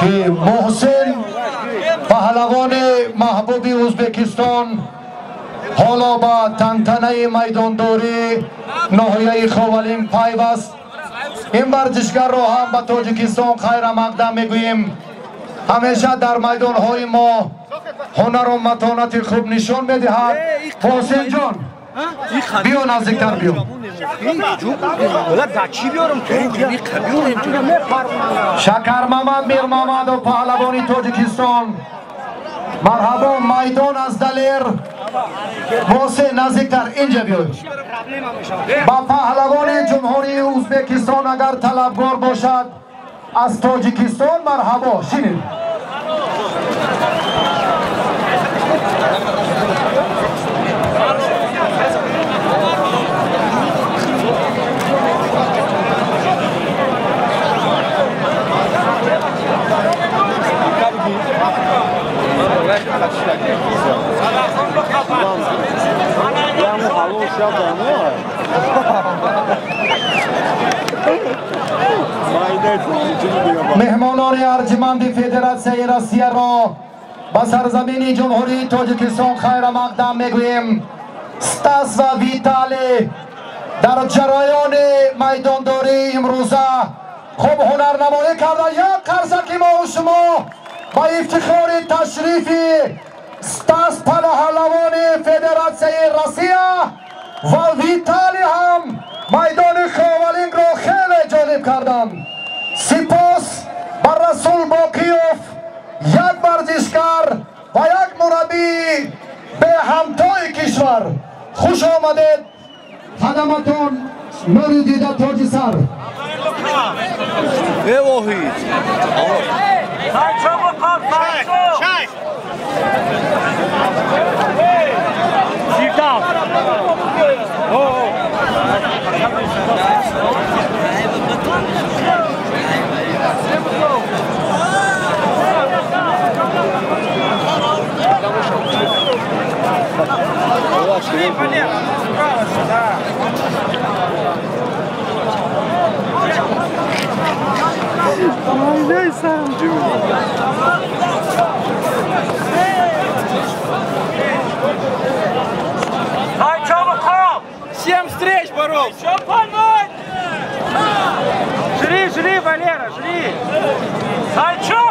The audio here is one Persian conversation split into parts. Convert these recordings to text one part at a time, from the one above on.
که محسن پهلوان محبوبی ازبکستان حالا با تنتنه میدانداری ناحیه خاولین پیوست. این ورزشگر را هم به تاجیکستان خیر مقدم میگوییم. همیشه در میدان های ما هنر و متانت خوب نشان میدهد. محسن جان بیا نزدیکتر بیا. شکر محمد میر محمد و پهلوانی تاجیکستان مرحبا. میدان از دلیر. محسن نزدیکتر اینجا بیاید. با پهلوان جمهوری ازبکستان اگر طلبگار باشد از تاجیکستان مرحبا. شینید مهمانان ارجمند فدراسیون روسیه را با سرزمین جمهوری تاجیکستان خیر مقدم میگوییم. استاس و ویتالی در جریان میدانداری امروزه خوب هنرنمایی کرده. یک قرصکی ما و شما با افتخار تشریفی استاس پهلوان فدراسیون روسیه و ویتالی هم میدان خاولینگ را خیلی جالب کردند. سپاس بر رسول باقیوف، یک ورزشگر و یک مربی به همتای کشور. خوش آمدید. خدمتون نور دیده تاج سر. بواهید Всем встреч, Боров! Жри, жри, Валера, жри! Сальчо!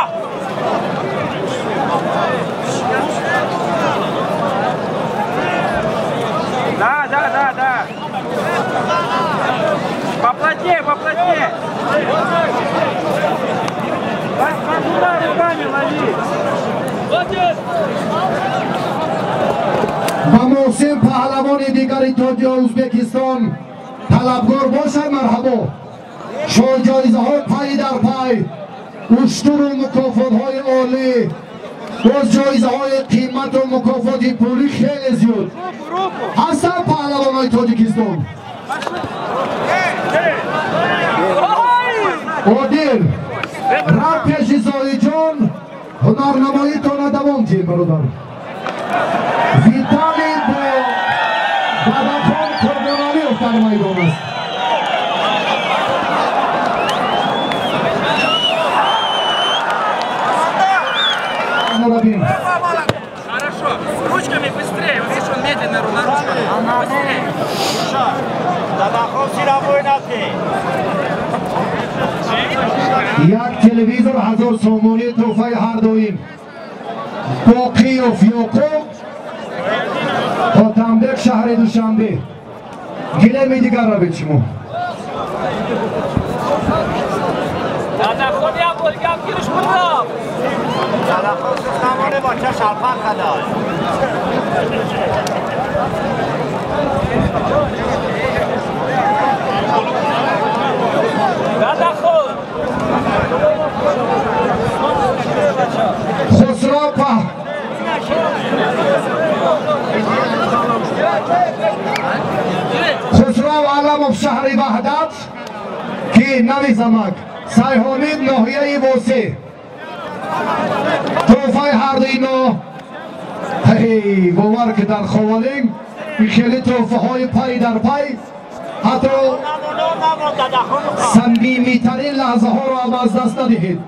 Да. Поплотнее, поплотнее! Туда руками лови! و محسن پهلوان دیگری تاج ازبکستان طلبگار باشد مرحبا. شما جایزه های پای در پای، اشتر و مکافات های عالی، باز جایزه های قیمت و مکافات پولی خیلی زیاد هستن پهلوان های تاجیکستان. عادل رفت پیشی جان هنرنمایی تا ندوام تیم برادر. ویتالی با بدخان قربانانی افتاد میدان است. Хорошо. Ручками быстрее. Вот видишь, он медленно ручками. Быстрее. یک تلویزور 1000 سامانی تروفای هر دویم باقی و فیوکو تا تنبک شهر دوشنبه گله می دیگر را به چمو خود یا بولگم گیرش بودم خود سامانه با چه شرفت خدای خسرو علم شهر وحدت که نوی زمک سایحامید ناحیه واسه توفای هر دینا باور که در خوالینگ خیلی توفه های پای در پای حتی صمیمی‌ترین لحظه ها رو از دست ندهید.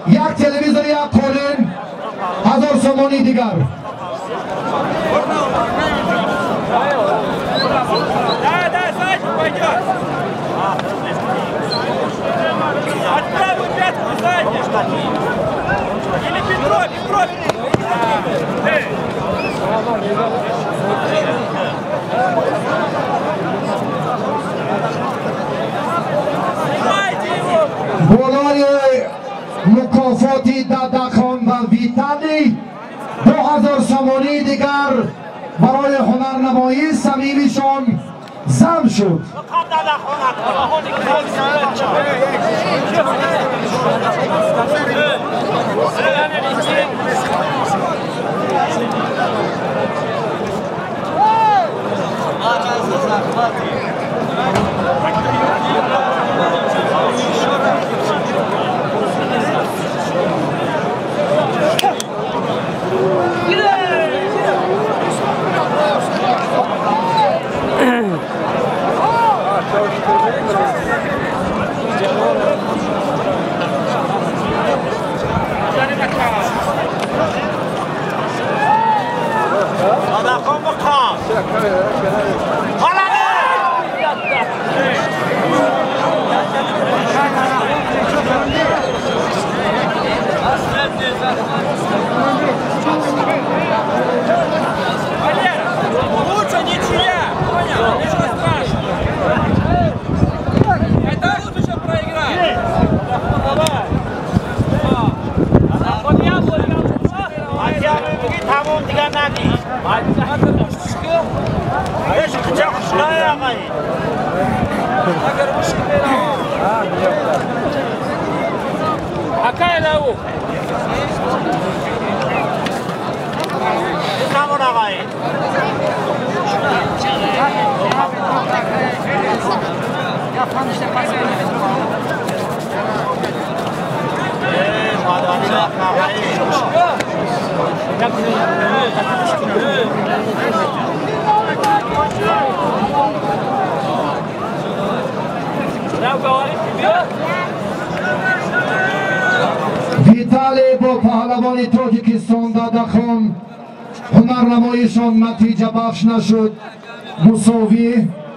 یک تلویزور، یک قالین، 1000 سومانی دیگر. بالای مکافاتی دادخان و ویتالی 2000 سومانی دیگر برای هنرنمایی صمیمیشان ضم شد. Лучше ничья, понял? Ничего страшного. Это лучше, чем проиграть. تمام دیگر نگی ایش کچه خوشگاه آقایی Какая наука? تمام آقایی ویتالی با پهلوان تاجیکستان دادخان هنرنماییشان نتیجه بخش نشد، مساوی